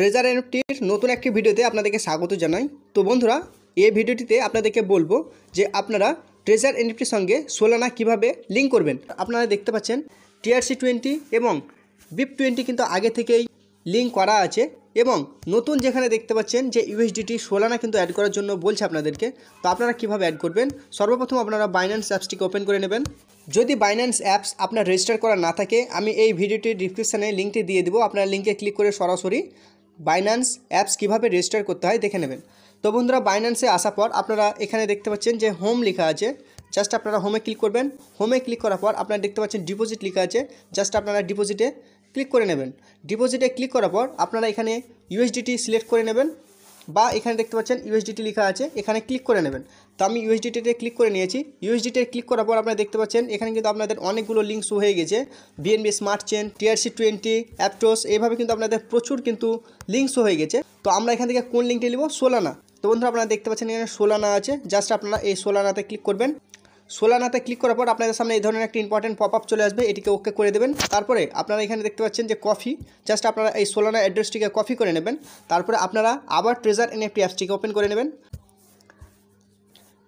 Treasure এনএফটির নতুন একটি ভিডিওতে আপনাদেরকে স্বাগত জানাই। তো বন্ধুরা, এই ভিডিওটিতে আপনাদেরকে বলবো যে আপনারা ট্রেজার এনএফটির সঙ্গে সোলানা কিভাবে লিঙ্ক করবেন। আপনারা দেখতে পাচ্ছেন TRC20 এবং BIP20 কিন্তু আগে থেকেই লিঙ্ক করা আছে এবং নতুন যেখানে দেখতে পাচ্ছেন যে USDT সোলানা কিন্তু অ্যাড করার জন্য বলছে আপনাদেরকে। তো আপনারা কিভাবে অ্যাড করবেন, সর্বপ্রথম আপনারা বাইন্যান্স অ্যাপসটিকে ওপেন করে নেবেন। যদি বাইন্যান্স অ্যাপস আপনার রেজিস্টার করা না থাকে, আমি এই ভিডিওটির ডিসক্রিপশানে লিঙ্কটি দিয়ে দেবো, আপনারা লিঙ্কে ক্লিক করে সরাসরি বাইন্যান্স অ্যাপস কীভাবে রেজিস্টার করতে হয় দেখে নেবেন। তো বন্ধুরা, বাইন্যান্সে আসার পর আপনারা এখানে দেখতে পাচ্ছেন যে হোম লেখা আছে, জাস্ট আপনারা হোমে ক্লিক করবেন। হোমে ক্লিক করার পর আপনারা দেখতে পাচ্ছেন ডিপোজিট লেখা আছে, জাস্ট আপনারা ডিপোজিটে ক্লিক করে নেবেন। ডিপোজিটে ক্লিক করার পর আপনারা এখানে USDT সিলেক্ট করে নেবেন, বা এখানে দেখতে পাচ্ছেন USDT লেখা আছে, এখানে ক্লিক করে নেবেন। তো আমি USDTতে ক্লিক করে নিয়েছি। USDT ক্লিক করার পর আপনারা দেখতে পাচ্ছেন এখানে কিন্তু আপনাদের অনেকগুলো লিঙ্ক শো হয়ে গেছে। BNB স্মার্ট চেন, TRC20, অ্যাপটোস, এইভাবে কিন্তু আপনাদের প্রচুর কিন্তু লিঙ্ক শো হয়ে গেছে। তো আমরা এখান থেকে কোন লিঙ্কটি নেব? সোলানা। তো বন্ধুরা, আপনারা দেখতে পাচ্ছেন এখানে সোলানা আছে, জাস্ট আপনারা এই সোলানাতে ক্লিক করবেন। সোলানাতে ক্লিক করার পর আপনাদের সামনে এই ধরনের একটা ইম্পর্টেন্ট পপ আপ চলে আসবে, এটিকে ওকে করে দেবেন। তারপরে আপনারা এখানে দেখতে পাচ্ছেন যে কপি, জাস্ট আপনারা এই সোলানা অ্যাড্রেসটিকে কপি করে নেবেন। তারপরে আপনারা আবার ট্রেজার এনএফটি অ্যাপসটিকে ওপেন করে নেবেন।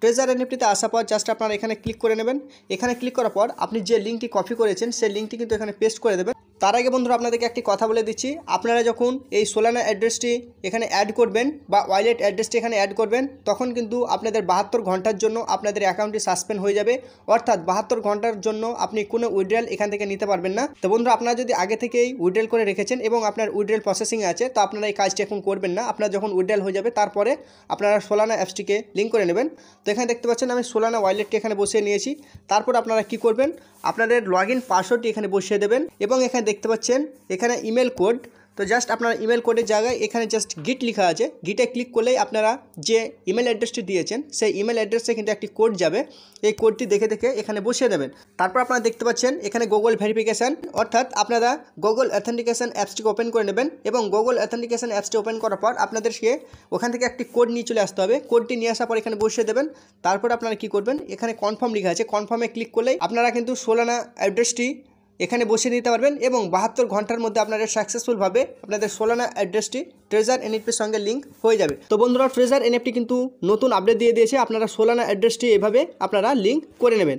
ট্রেজার এনএফটিতে আসার পর জাস্ট আপনারা এখানে ক্লিক করে নেবেন। এখানে ক্লিক করার পর আপনি যে লিঙ্কটি কপি করেছেন সেই লিঙ্কটি কিন্তু এখানে পেস্ট করে দেবেন। তার আগে বন্ধুরা, আপনাদেরকে একটি কথা বলে দিচ্ছি, আপনারা যখন এই সোলানা অ্যাড্রেসটি এখানে অ্যাড করবেন বা ওয়ালেট অ্যাড্রেসটি এখানে অ্যাড করবেন, তখন কিন্তু আপনাদের 72 ঘন্টার জন্য আপনাদের অ্যাকাউন্টটি সাসপেন্ড হয়ে যাবে। অর্থাৎ 72 ঘন্টার জন্য আপনি কোনো উইথড্রয়াল এখান থেকে নিতে পারবেন না। তো বন্ধুরা, আপনারা যদি আগে থেকেই উইথড্রয়াল করে রেখেছেন এবং আপনার উইথড্রয়াল প্রসেসিংয়ে আছে, তো আপনারা এই কাজটি এখন করবেন না। আপনারা যখন উইথড্রয়াল হয়ে যাবে তারপরে আপনারা সোলানা অ্যাপসটিকে লিঙ্ক করে নেবেন। তো এখানে দেখতে পাচ্ছেন আমি সোলানা ওয়ালেটটি এখানে বসিয়ে নিয়েছি। তারপর আপনারা কি করবেন, আপনাদের লগইন পাসওয়ার্ডটি এখানে বসিয়ে দেবেন এবং এখানে দেখতে পাচ্ছেন এখানে ইমেল কোড। তো জাস্ট আপনার ইমেল কোডের জায়গায় এখানে জাস্ট গিট লেখা আছে, গিটে ক্লিক করলেই আপনারা যে ইমেল অ্যাড্রেসটি দিয়েছেন সেই ইমেল অ্যাড্রেসে কিন্তু একটি কোড যাবে। এই কোডটি দেখে দেখে এখানে বসিয়ে দেবেন। তারপর আপনারা দেখতে পাচ্ছেন এখানে গুগল ভেরিফিকেশান, অর্থাৎ আপনারা গুগল অথেন্টিকেশন অ্যাপসটিকে ওপেন করে নেবেন এবং গুগল অথেন্টিকেশন অ্যাপসটি ওপেন করার পর আপনাদেরকে ওখান থেকে একটি কোড নিয়ে চলে আসতে হবে। কোডটি নিয়ে আসার পর এখানে বসিয়ে দেবেন। তারপর আপনারা কি করবেন, এখানে কনফার্ম লেখা আছে, কনফার্মে ক্লিক করলেই আপনারা কিন্তু সোলানা অ্যাড্রেসটি এখানে বসিয়ে নিতে পারবেন এবং 72 ঘন্টার মধ্যে আপনাদের সাকসেসফুলভাবে আপনাদের সোলানা অ্যাড্রেসটি ট্রেজার এনএফটির সঙ্গে লিঙ্ক হয়ে যাবে। তো বন্ধুরা, ট্রেজার এনএফটি কিন্তু নতুন আপডেট দিয়ে দিয়েছে, আপনারা সোলানা অ্যাড্রেসটি এভাবে আপনারা লিঙ্ক করে নেবেন।